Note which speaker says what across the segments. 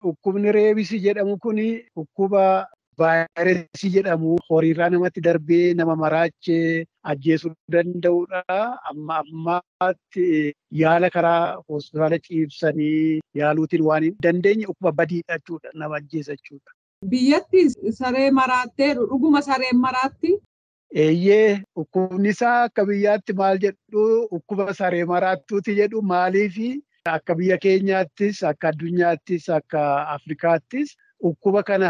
Speaker 1: Dhukkubni reebisii jedhamu kuni dhukkuba vaayirasii jedhamu horiirraa namatti darbee nama maraachee ajjeesuu danda'udha. Amma ammaatti yaala karaa hospitaala ciibsanii yaaluutiin waan hin dandeenye dhukkuba badiidha jechuudha. Nama ajjeesa jechuudha.
Speaker 2: Biyyatti saree maraatteeru dhuguma sareen maraatti?
Speaker 1: Eeyyee dhukkubni isaa akka biyyaatti maal jedhu dhukkuba saree maraattuuti jedhu maaliifi akka biyya keenyaattis akka addunyaattis akka Afrikaattis dhukkuba kana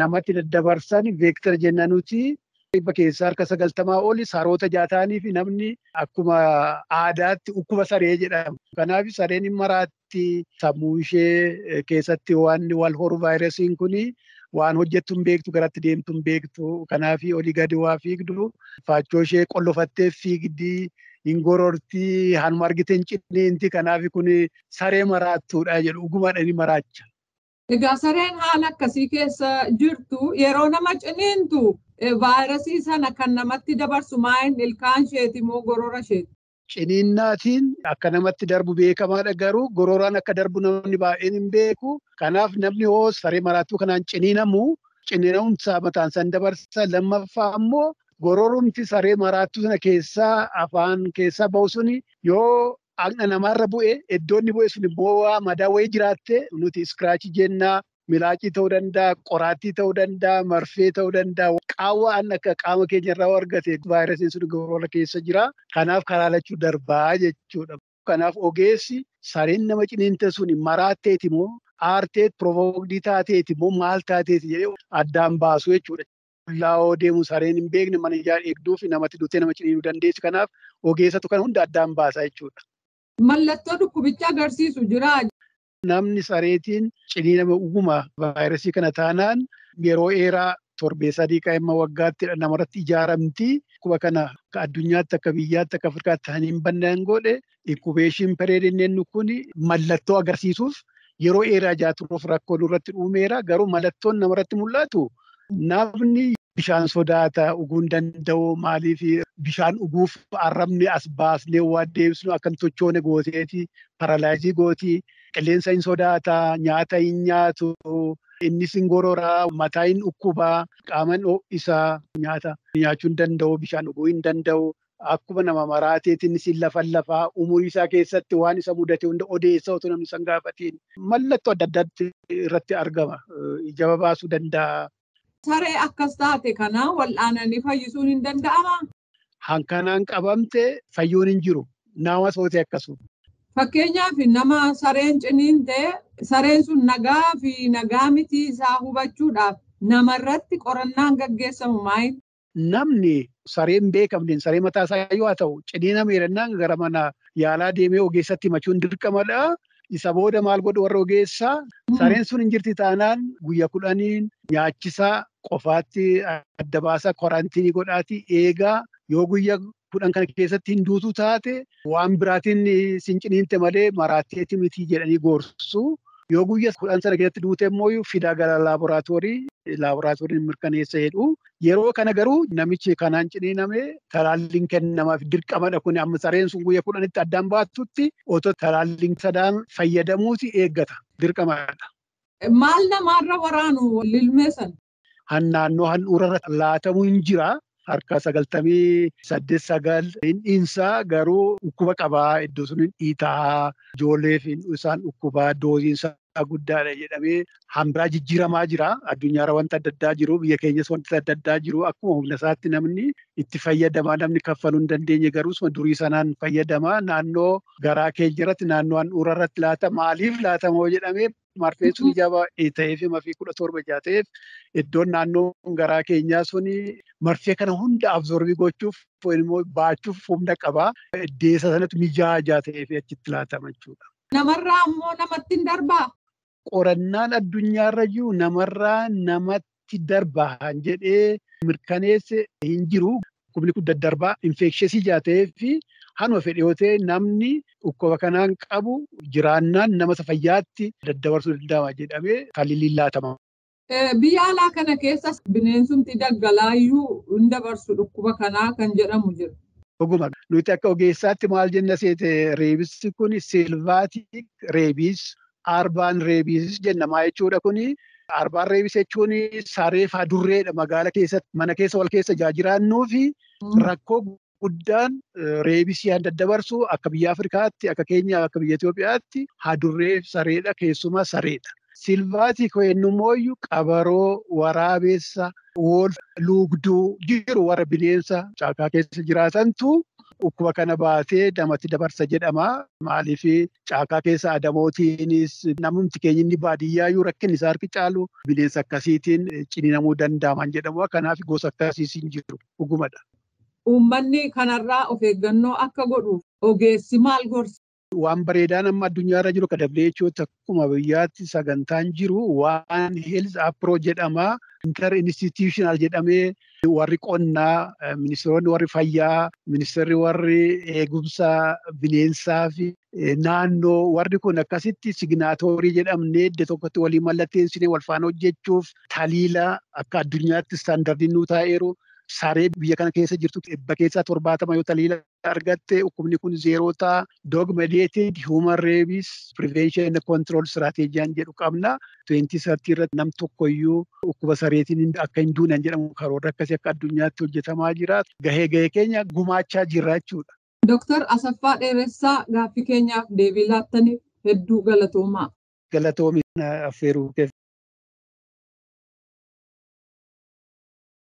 Speaker 1: namatti daddabarsan veektar jenna nuti dhibba keessaa harka 90 oli saroota jaataanii fi namni akkuma aadaatti dhukkuba saree jedhama. Kanaaf sareen hin maraatti sammuu ishee keessatti waan wal horu vaayirasiin kuni waan hojjettu hin beektu garatti deemtu hin beektu. Kanaaf olii gadi waa fiigdu faachoo ishee qollofattee fiigdi. Ingorortii hanuma argite hin cinneenti. Kanaaf kun saree maraattuudha jedhu dhugumaadhaan ni maraacha.
Speaker 2: Egaa sareen haala akkasii keessa jirtu yeroo nama ciniintu vaayirasii sana kan namatti dabarsu maal ilkaan isheeti moo gorora isheeti?
Speaker 1: Ciniinnaatiin akka namatti darbu beekamaadha garuu gororaan akka darbu namni baay'een hin beeku. Kanaaf namni hoo saree maraattuu kanaan ciniinamumsaa mataan san dabarsa. Lammaffaa ammoo gororumti saree maraattuu sana keessaa afaan keessaa bahu suni yoo dhaqna namaarra bu'e iddoon inni bu'e sun immoo madaa wayii jiraatte nuti iskiraachii jennaa milaacii ta'uu danda'a, qoraattii ta'uu danda'a, marfee ta'uu danda'a. Qaawwaan akka qaama keenyarraa argate vaayirasiin sun gorora keessa jira. Kanaaf karaalachuu darbaa jechuudha. Kanaaf ogeessi sareen nama ciniinte sun maraatteeti moo aarteet provokdii taateeti moo maal taateeti jedhee addaan baasu jechuudha. Laawoo deemu sareen hin beekne mana ijaa eegduu fi namatti duutee nama ciniinuu dandeessu. Kanaaf ogeessatu kana hunda addaan baasaa jechuudha.
Speaker 2: Mallattoo dhukkubicha agarsiisu jira.
Speaker 1: Namni sareetiin ciniinama dhuguma vaayirasii kana taanaan yeroo dheeraa torbee 3 qaama waggaatti namarratti ijaaramti. Dhukkuba kana akka addunyaatti akka biyyaatti akka Afrikaatti ta'anii hin bannaan godhe inkubeeshin pireediin kun mallattoo agarsiisuuf yeroo dheeraa jaatuuf rakkoo nurratti dhuumeera. Garuu mallattoon namarratti mul'atu namni bishaan sodaata dhuguu hin danda'u. Maaliif bishaan dhuguuf arrabni as baasnee waan deebisnu akkam tochoone gooteeti paralaayizii gooti. Qilleensa hin sodaata, nyaata hin nyaatu, innis hin gororaa, mataa hin dhukkubaa, qaaman isaa nyaata nyaachuu hin danda'u, bishaan dhuguu hin danda'u. Akkuma nama maraateetiin isin lafaa umurii isaa keessatti waan isa mudate hunda odeessa otoo namni san gaafatiin mallattoo adda addaatti irratti argama. Ija baasuu danda'a.
Speaker 2: Saree akkas taate kana wal'aananii fayyisuun hin danda'amaa?
Speaker 1: Hankanaan qabamte fayyuun hin jiru. Nama sootee akkasuma.
Speaker 2: Fakkeenyaaf nama sareen ciniinte sareen sun nagaa fi nagaa miti isaa hubachuudhaaf namarratti qorannaan gaggeessamu maal?
Speaker 1: Namni sareen beekamneen saree mataa isaa yoo ta'u ciniiname jedhannaan gara mana yaalaa deemee ogeessatti himachuun dirqamadha. Isa booda maal godhu warra ogeessaa sareen sun hin jirti taanaan guyyaa 10 nyaachisaa qofaatti adda baasaa kwarantiinii godhaati eegaa yoo guyyaa 10 kana keessatti hin duutu taate waan biraatiin sin ciniinte malee maraatteeti miti jedhanii gorsu. Yoo guyyaa 10 sana keessatti duute immoo fidaa gara laaboraatooriin mirkaneessa jedhu. Yeroo kana garuu namichi kanaan ciniiname talaalliin kennamaaf dirqamadha. Kun amma sareen sun guyyaa 10tti addaan baattutti otoo talaalliin sadaan fayyadamuuti eeggata. Dirqamadha.
Speaker 2: Maal namaarra waraanu lilmeessan?
Speaker 1: Naannoo handhuurarra laatamuu hin jira. Harka 98 hindhiinsaa garuu dhukkuba qabaa. Iddoo sun dhiitaa ijoolleef isaan dhukkubaa doosiinsaa guddaadha jedhamee hambiraa jijjiiramaa jira. Addunyaarra wanta adda addaa jiru. Biyya keenyas wanta adda addaa jiru. Akkuma humna isaatti namni itti fayyadamaa. Namni kaffaluu hin dandeenye garuu durii sanaan fayyadamaa. Naannoo garaa keenyarratti naannoo handhuurarratti laata maaliif laatamoo jedhamee marfeen sun jabaa ta'eef mafii 17 ta'eef iddoon naannoo garaa keenyaa sun marfee kana hunda absorbii gochuuf immoo baachuuf humna qabaa. Deessa sanatti mijaajaa ta'eef achitti laatama jechuudha.
Speaker 2: Namarraa ammoo namatti hin darbaa?
Speaker 1: Qorannaan addunyaarra jiru namarraa namatti darbaa jedhee mirkaneesse hin jiru. Dhukkubni kun daddarbaa infeksheesii ta'eef hanuma fedhe yoo ta'e namni dhukkuba kanaan qabu jiraannaan nama fayyaatti daddabarsuu danda'ama jedhamee talaalliin laatama.
Speaker 2: Biyya alaa kana keessas bineensumti daggalaayyuu hin dabarsu dhukkuba kanaa kan jedhamu jira.
Speaker 1: Dhuguma nuti akka ogeessaatti maal jenna seete reebisni kun silvaatik reebis arbaan reebiis jennamaa jechuudha kuni. Arbaan reebis jechuun saree fi adurreedha magaala keessatti mana keessa wal keessa jiraannuu fi rakkoo guddaan reebisii daddabarsu akka biyya Afrikaatti akka Keenyaa akka biyya Itoophiyaatti adurree sareedha keessumaa sareedha. Silvaatii ko'ennumooyyuu qabaroo waraabessa luugduu jiru warra bineensa caakaa keessa jiraatantu dhukkuba kana baatee namatti dabarsa jedhama. Maaliif caakaa keessa adamootiinis namumti keenya inni baadiyyaayyuu rakkinni isaa harki caalu bineensa akkasiitiin ciniinamuu danda'aman jedhamu. Kanaaf gosa akkasiis hin jiru dhugumadha.
Speaker 2: Uummanni kanarraa of eeggannoo akka godhuuf ogeessi maal gorsa?
Speaker 1: Waan bareedaan amma addunyaarra jiru kan WHO akkuma biyyaatti sagantaan jiru waan health approach jedhama. Inter-institutional jedhamee warri qonnaa, ministeeronni warri fayyaa, ministeerri warri eegumsa bineensaa fi naannoo warri kun akkasitti signaatoorii jedhamnee iddoo tokkotti walii mallatteessinee wal faana hojjechuuf taliila akka addunyaatti istaandardiin nu taa'eeru. Saree biyya kana keessa jirtu dhibba keessaa 70 yoo taliila argatte dhukkubni kun zeeroo ta'a. Dog mediated human rabies prevention and control strategy jedhu qabna. 2030 irratti nam tokkoyyuu dhukkuba sareetiin akka hin duune jedhamu karoora akkasii akka addunyaatti hojjetamaa jira. Gahee keenya gumaachaa jirra jechuudha.
Speaker 2: Dr. Asaffaa Dheeressaa gaaffii keenyaaf deebii laattaniif hedduu galatoomaa.
Speaker 1: Galatoomi affeeruu keessa.